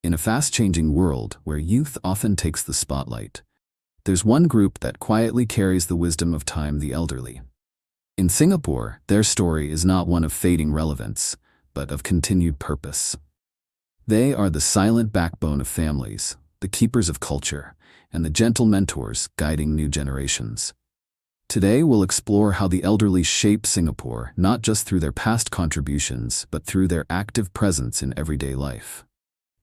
In a fast-changing world where youth often takes the spotlight, there's one group that quietly carries the wisdom of time: the elderly. In Singapore, their story is not one of fading relevance, but of continued purpose. They are the silent backbone of families, the keepers of culture, and the gentle mentors guiding new generations. Today we'll explore how the elderly shape Singapore, not just through their past contributions, but through their active presence in everyday life.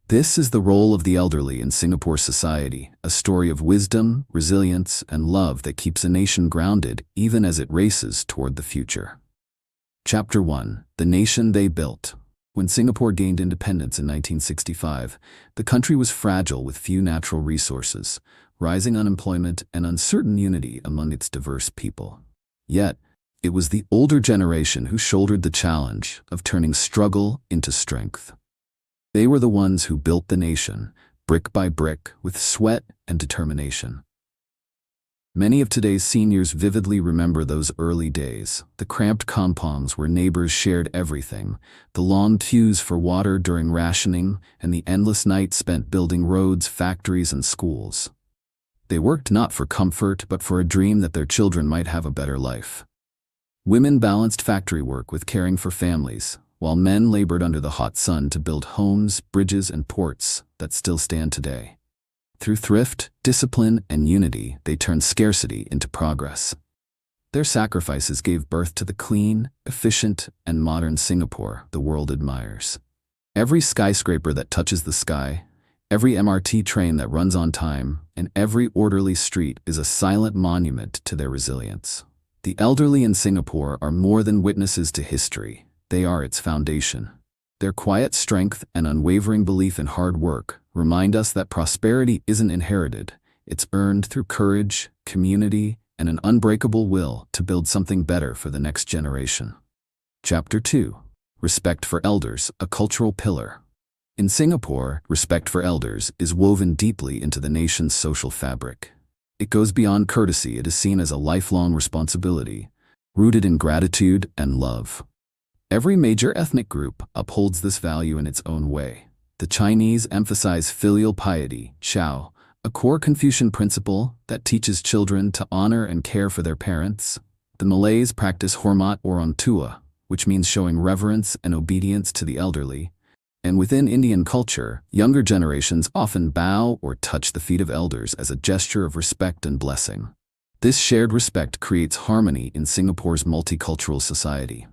This is the role of the elderly in Singapore society, a story of wisdom, resilience, and love that keeps a nation grounded even as it races toward the future. Chapter 1: The Nation They Built. When Singapore gained independence in 1965, the country was fragile with few natural resources, rising unemployment, and uncertain unity among its diverse people. Yet, it was the older generation who shouldered the challenge of turning struggle into strength. They were the ones who built the nation, brick by brick, with sweat and determination. Many of today's seniors vividly remember those early days, the cramped compounds where neighbors shared everything, the long queues for water during rationing, and the endless nights spent building roads, factories, and schools. They worked not for comfort, but for a dream that their children might have a better life. Women balanced factory work with caring for families, while men labored under the hot sun to build homes, bridges, and ports that still stand today. Through thrift, discipline, and unity, they turned scarcity into progress. Their sacrifices gave birth to the clean, efficient, and modern Singapore the world admires. Every skyscraper that touches the sky, every MRT train that runs on time, and every orderly street is a silent monument to their resilience. The elderly in Singapore are more than witnesses to history. They are its foundation. Their quiet strength and unwavering belief in hard work remind us that prosperity isn't inherited. It's earned through courage, community, and an unbreakable will to build something better for the next generation. Chapter 2: Respect for Elders, a Cultural Pillar. In Singapore, respect for elders is woven deeply into the nation's social fabric. It goes beyond courtesy. It is seen as a lifelong responsibility, rooted in gratitude and love. Every major ethnic group upholds this value in its own way. The Chinese emphasize filial piety, Xiao, a core Confucian principle that teaches children to honor and care for their parents. The Malays practice hormat or orang tua, which means showing reverence and obedience to the elderly. And within Indian culture, younger generations often bow or touch the feet of elders as a gesture of respect and blessing. This shared respect creates harmony in Singapore's multicultural society.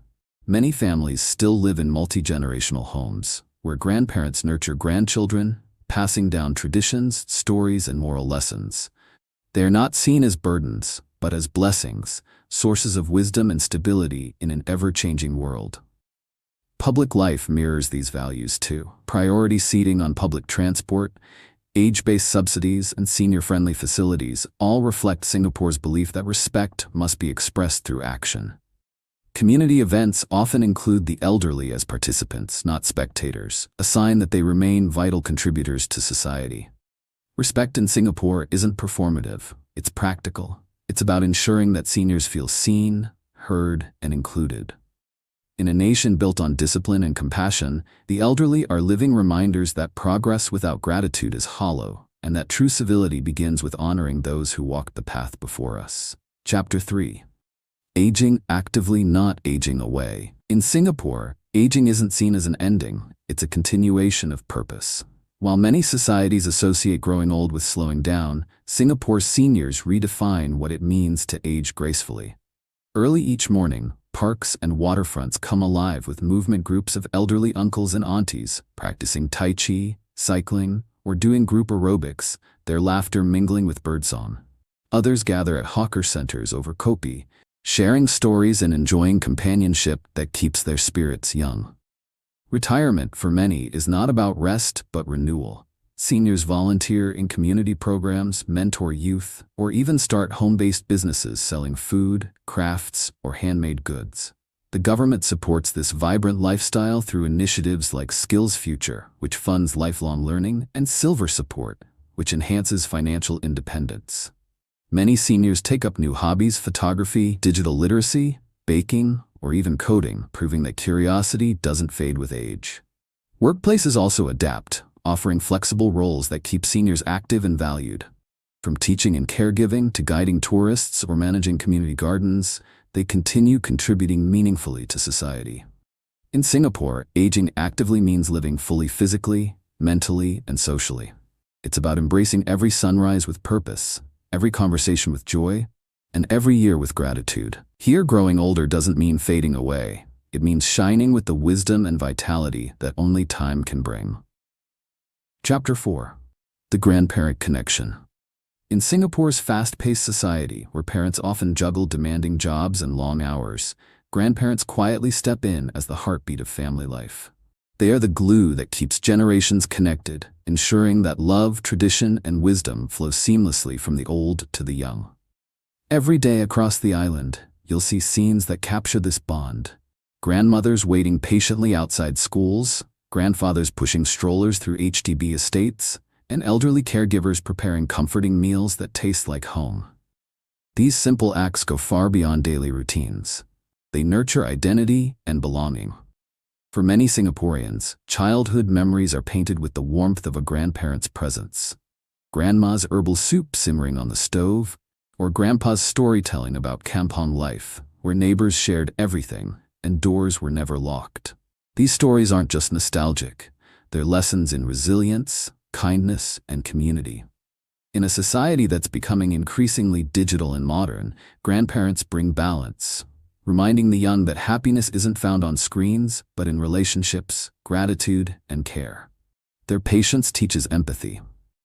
Many families still live in multi-generational homes, where grandparents nurture grandchildren, passing down traditions, stories, and moral lessons. They are not seen as burdens, but as blessings, sources of wisdom and stability in an ever-changing world. Public life mirrors these values too. Priority seating on public transport, age-based subsidies, and senior-friendly facilities all reflect Singapore's belief that respect must be expressed through action. Community events often include the elderly as participants, not spectators, a sign that they remain vital contributors to society. Respect in Singapore isn't performative, it's practical. It's about ensuring that seniors feel seen, heard, and included. In a nation built on discipline and compassion, the elderly are living reminders that progress without gratitude is hollow, and that true civility begins with honoring those who walked the path before us. Chapter 3: Aging actively, not aging away. In Singapore, aging isn't seen as an ending, it's a continuation of purpose. While many societies associate growing old with slowing down, Singapore's seniors redefine what it means to age gracefully. Early each morning, parks and waterfronts come alive with movement groups of elderly uncles and aunties practicing Tai Chi, cycling, or doing group aerobics, their laughter mingling with birdsong. Others gather at hawker centers over kopi, sharing stories and enjoying companionship that keeps their spirits young. Retirement for many is not about rest but renewal. Seniors volunteer in community programs, mentor youth, or even start home-based businesses selling food, crafts, or handmade goods. The government supports this vibrant lifestyle through initiatives like Skills Future, which funds lifelong learning, and Silver Support, which enhances financial independence. Many seniors take up new hobbies: photography, digital literacy, baking, or even coding, proving that curiosity doesn't fade with age. Workplaces also adapt, offering flexible roles that keep seniors active and valued. From teaching and caregiving to guiding tourists or managing community gardens, they continue contributing meaningfully to society. In Singapore, aging actively means living fully physically, mentally, and socially. It's about embracing every sunrise with purpose, every conversation with joy, and every year with gratitude. Here, growing older doesn't mean fading away. It means shining with the wisdom and vitality that only time can bring. Chapter 4. The Grandparent Connection. In Singapore's fast-paced society, where parents often juggle demanding jobs and long hours, grandparents quietly step in as the heartbeat of family life. They are the glue that keeps generations connected, ensuring that love, tradition, and wisdom flow seamlessly from the old to the young. Every day across the island, you'll see scenes that capture this bond. Grandmothers waiting patiently outside schools, grandfathers pushing strollers through HDB estates, and elderly caregivers preparing comforting meals that taste like home. These simple acts go far beyond daily routines. They nurture identity and belonging. For many Singaporeans, childhood memories are painted with the warmth of a grandparent's presence. Grandma's herbal soup simmering on the stove, or grandpa's storytelling about kampong life, where neighbors shared everything and doors were never locked. These stories aren't just nostalgic. They're lessons in resilience, kindness, and community. In a society that's becoming increasingly digital and modern, grandparents bring balance, reminding the young that happiness isn't found on screens, but in relationships, gratitude, and care. Their patience teaches empathy.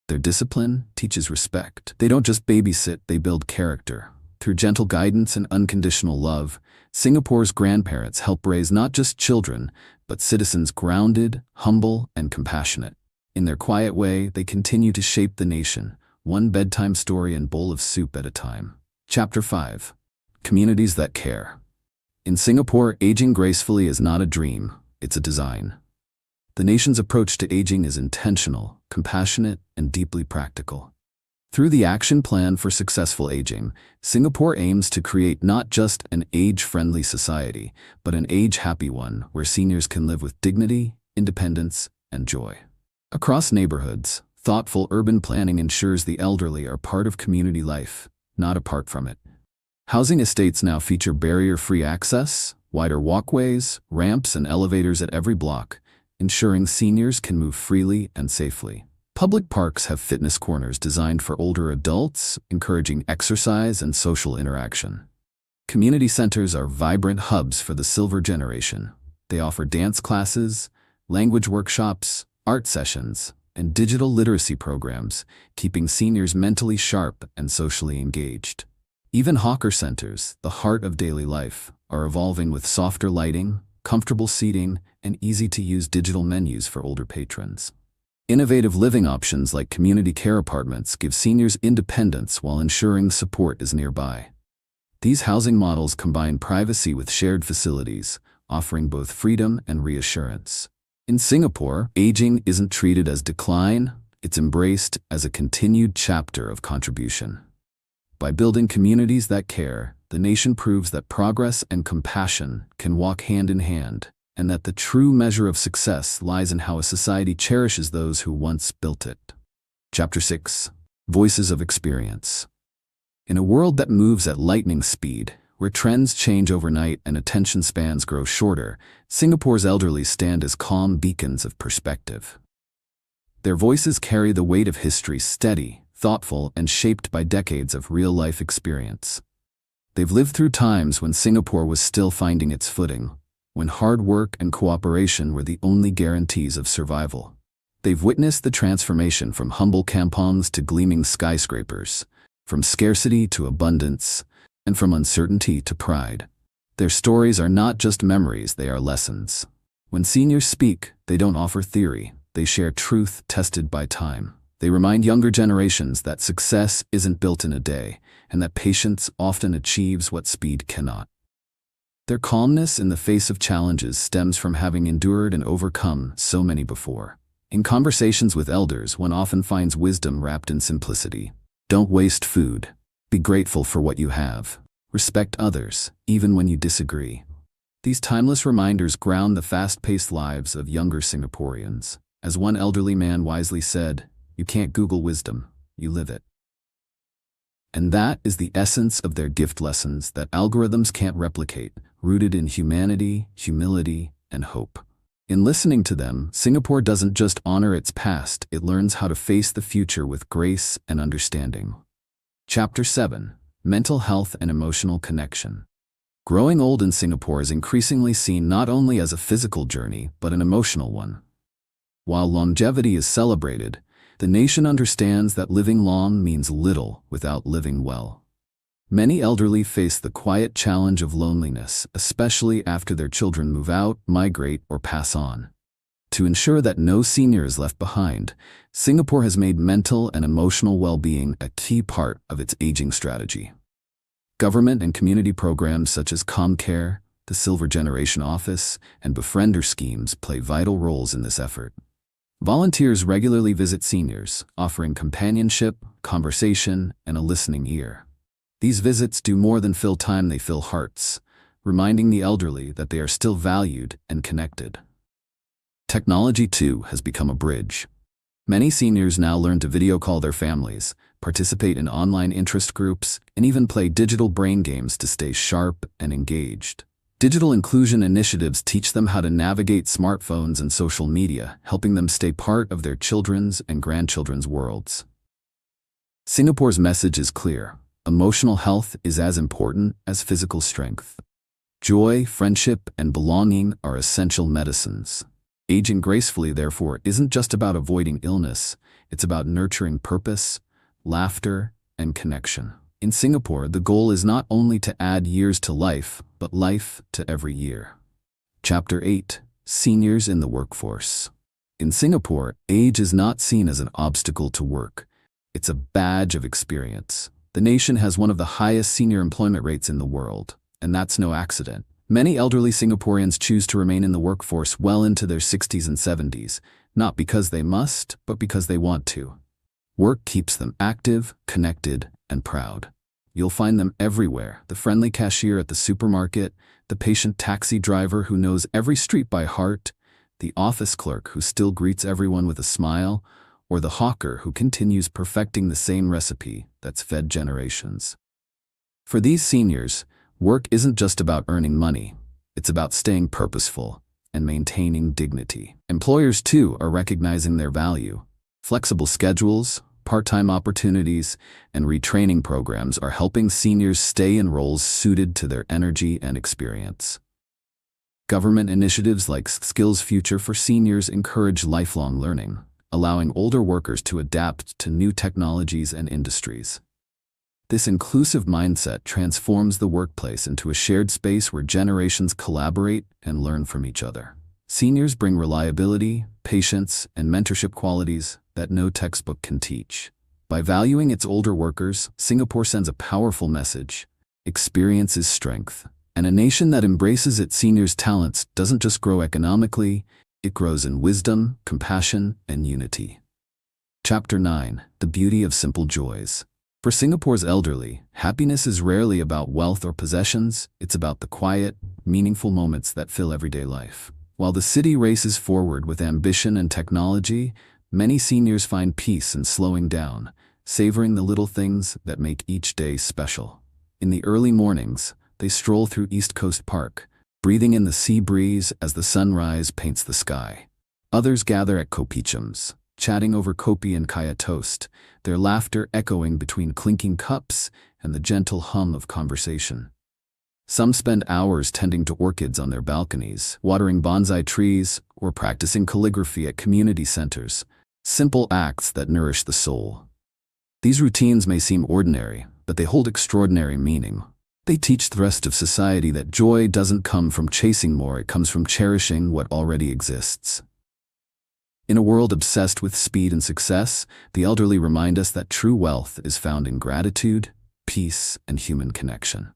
Their discipline teaches respect. They don't just babysit, they build character. Through gentle guidance and unconditional love, Singapore's grandparents help raise not just children, but citizens grounded, humble, and compassionate. In their quiet way, they continue to shape the nation, one bedtime story and bowl of soup at a time. Chapter 5. Communities that care. In Singapore, aging gracefully is not a dream, it's a design. The nation's approach to aging is intentional, compassionate, and deeply practical. Through the Action Plan for Successful Aging, Singapore aims to create not just an age-friendly society, but an age-happy one where seniors can live with dignity, independence, and joy. Across neighborhoods, thoughtful urban planning ensures the elderly are part of community life, not apart from it. Housing estates now feature barrier-free access, wider walkways, ramps, and elevators at every block, ensuring seniors can move freely and safely. Public parks have fitness corners designed for older adults, encouraging exercise and social interaction. Community centers are vibrant hubs for the silver generation. They offer dance classes, language workshops, art sessions, and digital literacy programs, keeping seniors mentally sharp and socially engaged. Even hawker centers, the heart of daily life, are evolving with softer lighting, comfortable seating, and easy-to-use digital menus for older patrons. Innovative living options like community care apartments give seniors independence while ensuring support is nearby. These housing models combine privacy with shared facilities, offering both freedom and reassurance. In Singapore, aging isn't treated as decline, it's embraced as a continued chapter of contribution. By building communities that care, the nation proves that progress and compassion can walk hand in hand, and that the true measure of success lies in how a society cherishes those who once built it. Chapter 6. Voices of Experience. In a world that moves at lightning speed, where trends change overnight and attention spans grow shorter, Singapore's elderly stand as calm beacons of perspective. Their voices carry the weight of history, steady, thoughtful, and shaped by decades of real-life experience. They've lived through times when Singapore was still finding its footing, when hard work and cooperation were the only guarantees of survival. They've witnessed the transformation from humble kampongs to gleaming skyscrapers, from scarcity to abundance, and from uncertainty to pride. Their stories are not just memories, they are lessons. When seniors speak, they don't offer theory, they share truth tested by time. They remind younger generations that success isn't built in a day, and that patience often achieves what speed cannot. Their calmness in the face of challenges stems from having endured and overcome so many before. In conversations with elders, one often finds wisdom wrapped in simplicity. Don't waste food. Be grateful for what you have. Respect others, even when you disagree. These timeless reminders ground the fast-paced lives of younger Singaporeans. As one elderly man wisely said, "You can't Google wisdom, you live it." And that is the essence of their gift lessons that algorithms can't replicate, rooted in humanity, humility, and hope. In listening to them, Singapore doesn't just honor its past, it learns how to face the future with grace and understanding. Chapter 7: Mental Health and Emotional Connection. Growing old in Singapore is increasingly seen not only as a physical journey, but an emotional one. While longevity is celebrated, the nation understands that living long means little without living well. Many elderly face the quiet challenge of loneliness, especially after their children move out, migrate, or pass on. To ensure that no senior is left behind, Singapore has made mental and emotional well-being a key part of its aging strategy. Government and community programs such as ComCare, the Silver Generation Office, and Befriender schemes play vital roles in this effort. Volunteers regularly visit seniors, offering companionship, conversation, and a listening ear. These visits do more than fill time, they fill hearts, reminding the elderly that they are still valued and connected. Technology, too, has become a bridge. Many seniors now learn to video call their families, participate in online interest groups, and even play digital brain games to stay sharp and engaged. Digital inclusion initiatives teach them how to navigate smartphones and social media, helping them stay part of their children's and grandchildren's worlds. Singapore's message is clear: emotional health is as important as physical strength. Joy, friendship, and belonging are essential medicines. Aging gracefully, therefore, isn't just about avoiding illness, it's about nurturing purpose, laughter, and connection. In Singapore, the goal is not only to add years to life, but life to every year. Chapter 8: Seniors in the Workforce. In Singapore, age is not seen as an obstacle to work. It's a badge of experience. The nation has one of the highest senior employment rates in the world, and that's no accident. Many elderly Singaporeans choose to remain in the workforce well into their 60s and 70s, not because they must, but because they want to. Work keeps them active, connected, and proud. You'll find them everywhere: the friendly cashier at the supermarket, the patient taxi driver who knows every street by heart, the office clerk who still greets everyone with a smile, or the hawker who continues perfecting the same recipe that's fed generations. For these seniors, work isn't just about earning money, it's about staying purposeful and maintaining dignity. Employers, too, are recognizing their value. Flexible schedules, part-time opportunities, and retraining programs are helping seniors stay in roles suited to their energy and experience. Government initiatives like Skills Future for Seniors encourage lifelong learning, allowing older workers to adapt to new technologies and industries. This inclusive mindset transforms the workplace into a shared space where generations collaborate and learn from each other. Seniors bring reliability, patience, and mentorship qualities that no textbook can teach. By valuing its older workers, Singapore sends a powerful message: experience is strength. And a nation that embraces its seniors' talents doesn't just grow economically, it grows in wisdom, compassion, and unity. Chapter 9: The Beauty of Simple Joys. For Singapore's elderly, happiness is rarely about wealth or possessions, it's about the quiet, meaningful moments that fill everyday life. While the city races forward with ambition and technology, many seniors find peace in slowing down, savoring the little things that make each day special. In the early mornings, they stroll through East Coast Park, breathing in the sea breeze as the sunrise paints the sky. Others gather at kopitiams, chatting over kopi and kaya toast, their laughter echoing between clinking cups and the gentle hum of conversation. Some spend hours tending to orchids on their balconies, watering bonsai trees, or practicing calligraphy at community centers, simple acts that nourish the soul. These routines may seem ordinary, but they hold extraordinary meaning. They teach the rest of society that joy doesn't come from chasing more, it comes from cherishing what already exists. In a world obsessed with speed and success, the elderly remind us that true wealth is found in gratitude, peace, and human connection.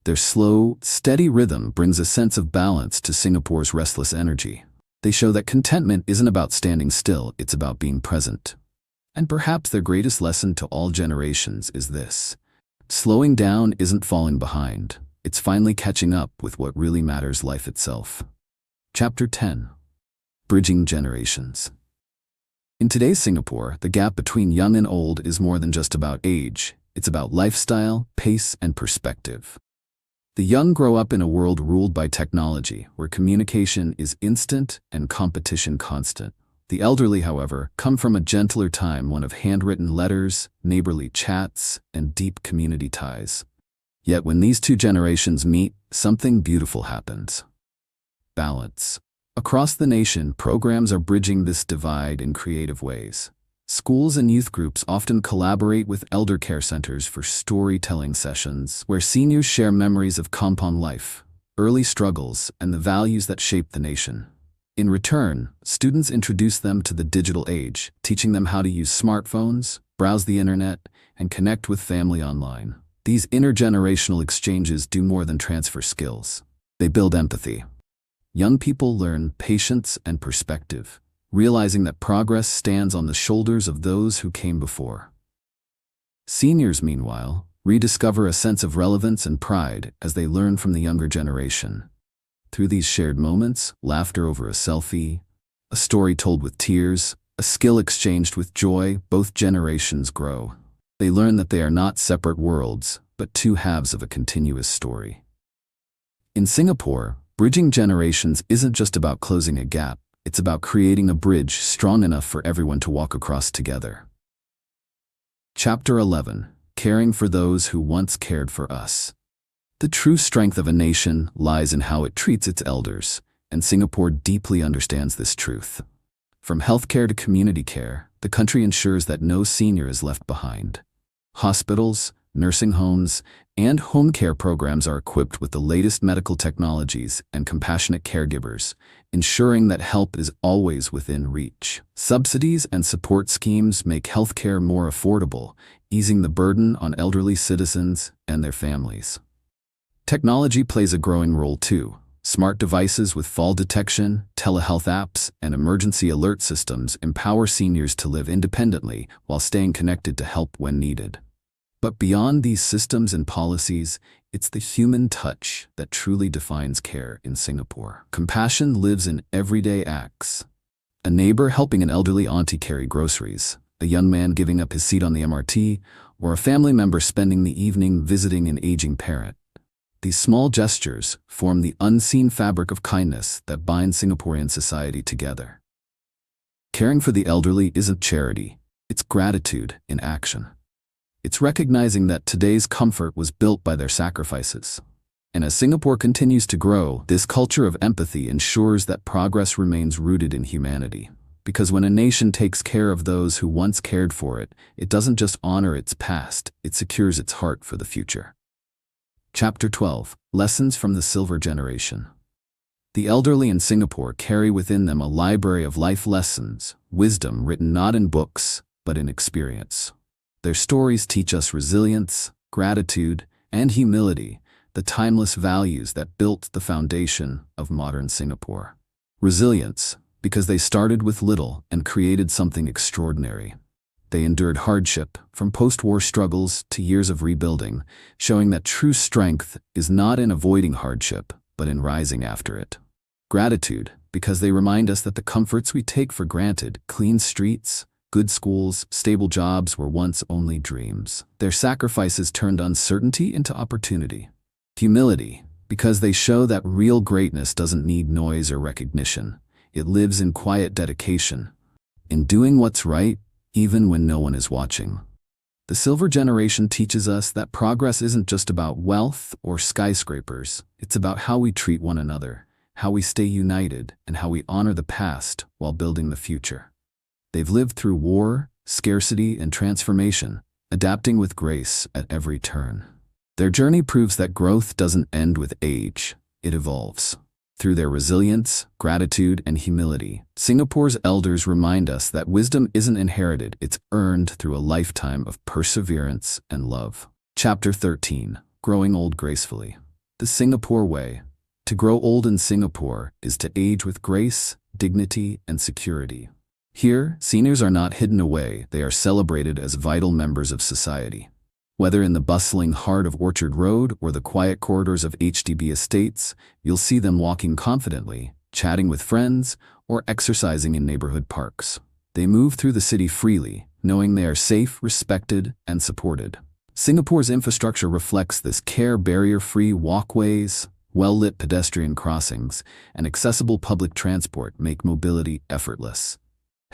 Their slow, steady rhythm brings a sense of balance to Singapore's restless energy. They show that contentment isn't about standing still, it's about being present. And perhaps their greatest lesson to all generations is this: slowing down isn't falling behind, it's finally catching up with what really matters, life itself. Chapter 10: Bridging Generations. In today's Singapore, the gap between young and old is more than just about age. It's about lifestyle, pace, and perspective. The young grow up in a world ruled by technology, where communication is instant and competition constant. The elderly, however, come from a gentler time, one of handwritten letters, neighborly chats, and deep community ties. Yet when these two generations meet, something beautiful happens. Balance. Across the nation, programs are bridging this divide in creative ways. Schools and youth groups often collaborate with elder care centers for storytelling sessions, where seniors share memories of compound life, early struggles, and the values that shaped the nation. In return, students introduce them to the digital age, teaching them how to use smartphones, browse the internet, and connect with family online. These intergenerational exchanges do more than transfer skills. They build empathy. Young people learn patience and perspective, realizing that progress stands on the shoulders of those who came before. Seniors, meanwhile, rediscover a sense of relevance and pride as they learn from the younger generation. Through these shared moments, laughter over a selfie, a story told with tears, a skill exchanged with joy, both generations grow. They learn that they are not separate worlds, but two halves of a continuous story. In Singapore, bridging generations isn't just about closing a gap, it's about creating a bridge strong enough for everyone to walk across together. Chapter 11. Caring for those who once cared for us. The true strength of a nation lies in how it treats its elders, and Singapore deeply understands this truth. From healthcare to community care, the country ensures that no senior is left behind. Hospitals, nursing homes, and home care programs are equipped with the latest medical technologies and compassionate caregivers, ensuring that help is always within reach. Subsidies and support schemes make healthcare more affordable, easing the burden on elderly citizens and their families. Technology plays a growing role too. Smart devices with fall detection, telehealth apps, and emergency alert systems empower seniors to live independently while staying connected to help when needed. But beyond these systems and policies, it's the human touch that truly defines care in Singapore. Compassion lives in everyday acts. A neighbor helping an elderly auntie carry groceries, a young man giving up his seat on the MRT, or a family member spending the evening visiting an aging parent. These small gestures form the unseen fabric of kindness that binds Singaporean society together. Caring for the elderly isn't charity, it's gratitude in action. It's recognizing that today's comfort was built by their sacrifices. And as Singapore continues to grow, this culture of empathy ensures that progress remains rooted in humanity. Because when a nation takes care of those who once cared for it, it doesn't just honor its past, it secures its heart for the future. Chapter 12. Lessons from the Silver Generation. The elderly in Singapore carry within them a library of life lessons, wisdom written not in books, but in experience. Their stories teach us resilience, gratitude, and humility, the timeless values that built the foundation of modern Singapore. Resilience, because they started with little and created something extraordinary. They endured hardship, from post-war struggles to years of rebuilding, showing that true strength is not in avoiding hardship, but in rising after it. Gratitude, because they remind us that the comforts we take for granted, clean streets, good schools, stable jobs, were once only dreams. Their sacrifices turned uncertainty into opportunity. Humility, because they show that real greatness doesn't need noise or recognition. It lives in quiet dedication, in doing what's right, even when no one is watching. The Silver Generation teaches us that progress isn't just about wealth or skyscrapers. It's about how we treat one another, how we stay united, and how we honor the past while building the future. They've lived through war, scarcity, and transformation, adapting with grace at every turn. Their journey proves that growth doesn't end with age, it evolves. Through their resilience, gratitude, and humility, Singapore's elders remind us that wisdom isn't inherited, it's earned through a lifetime of perseverance and love. Chapter 13. Growing Old Gracefully. The Singapore Way. To grow old in Singapore is to age with grace, dignity, and security. Here, seniors are not hidden away, they are celebrated as vital members of society. Whether in the bustling heart of Orchard Road or the quiet corridors of HDB estates, you'll see them walking confidently, chatting with friends, or exercising in neighborhood parks. They move through the city freely, knowing they are safe, respected, and supported. Singapore's infrastructure reflects this care. Barrier-free walkways, well-lit pedestrian crossings, and accessible public transport make mobility effortless.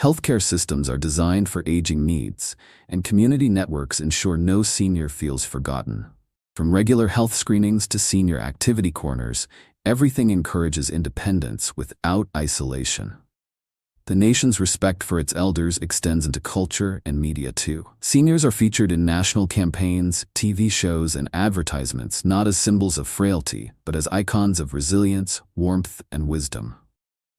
Healthcare systems are designed for aging needs, and community networks ensure no senior feels forgotten. From regular health screenings to senior activity corners, everything encourages independence without isolation. The nation's respect for its elders extends into culture and media too. Seniors are featured in national campaigns, TV shows, and advertisements not as symbols of frailty, but as icons of resilience, warmth, and wisdom.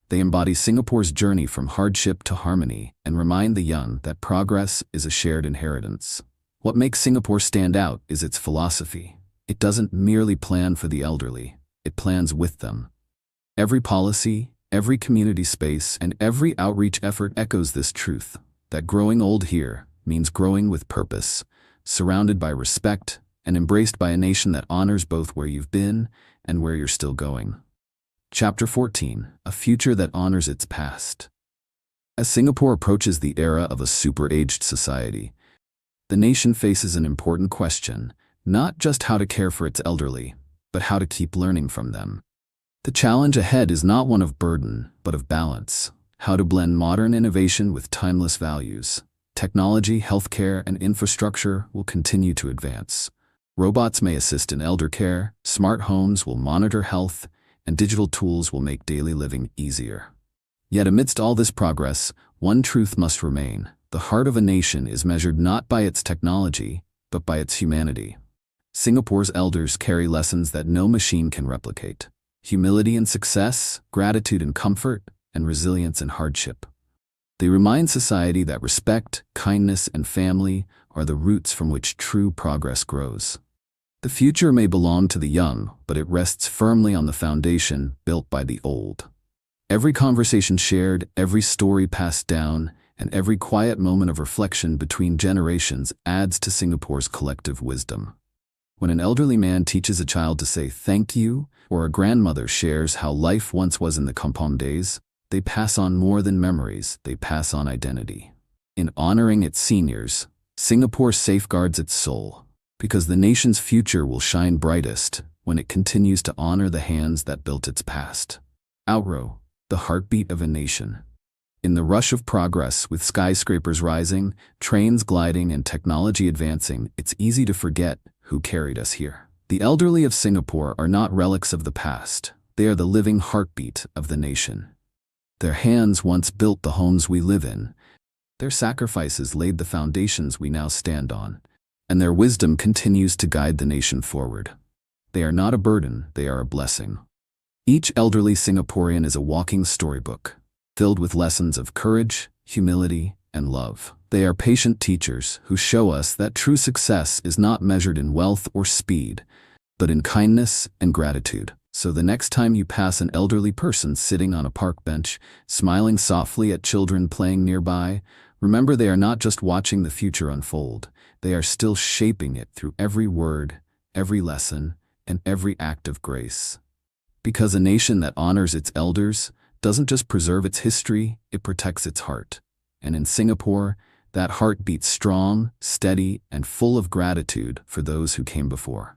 They embody Singapore's journey from hardship to harmony and remind the young that progress is a shared inheritance. What makes Singapore stand out is its philosophy. It doesn't merely plan for the elderly, it plans with them. Every policy, every community space, and every outreach effort echoes this truth, that growing old here means growing with purpose, surrounded by respect, and embraced by a nation that honors both where you've been and where you're still going. Chapter 14, A Future That Honors Its Past. As Singapore approaches the era of a super-aged society, the nation faces an important question, not just how to care for its elderly, but how to keep learning from them. The challenge ahead is not one of burden, but of balance. How to blend modern innovation with timeless values. Technology, healthcare, and infrastructure will continue to advance. Robots may assist in elder care, smart homes will monitor health, and digital tools will make daily living easier. Yet amidst all this progress, one truth must remain. The heart of a nation is measured not by its technology, but by its humanity. Singapore's elders carry lessons that no machine can replicate. Humility in success, gratitude in comfort, and resilience in hardship. They remind society that respect, kindness, and family are the roots from which true progress grows. The future may belong to the young, but it rests firmly on the foundation built by the old. Every conversation shared, every story passed down, and every quiet moment of reflection between generations adds to Singapore's collective wisdom. When an elderly man teaches a child to say thank you, or a grandmother shares how life once was in the kampong days, they pass on more than memories, they pass on identity. In honoring its seniors, Singapore safeguards its soul, because the nation's future will shine brightest when it continues to honor the hands that built its past. Outro, the heartbeat of a nation. In the rush of progress, with skyscrapers rising, trains gliding, and technology advancing, it's easy to forget who carried us here. The elderly of Singapore are not relics of the past. They are the living heartbeat of the nation. Their hands once built the homes we live in. Their sacrifices laid the foundations we now stand on. And their wisdom continues to guide the nation forward. They are not a burden, they are a blessing. Each elderly Singaporean is a walking storybook, filled with lessons of courage, humility, and love. They are patient teachers who show us that true success is not measured in wealth or speed, but in kindness and gratitude. So the next time you pass an elderly person sitting on a park bench, smiling softly at children playing nearby, remember they are not just watching the future unfold, they are still shaping it through every word, every lesson, and every act of grace. Because a nation that honors its elders doesn't just preserve its history, it protects its heart. And in Singapore, that heart beats strong, steady, and full of gratitude for those who came before.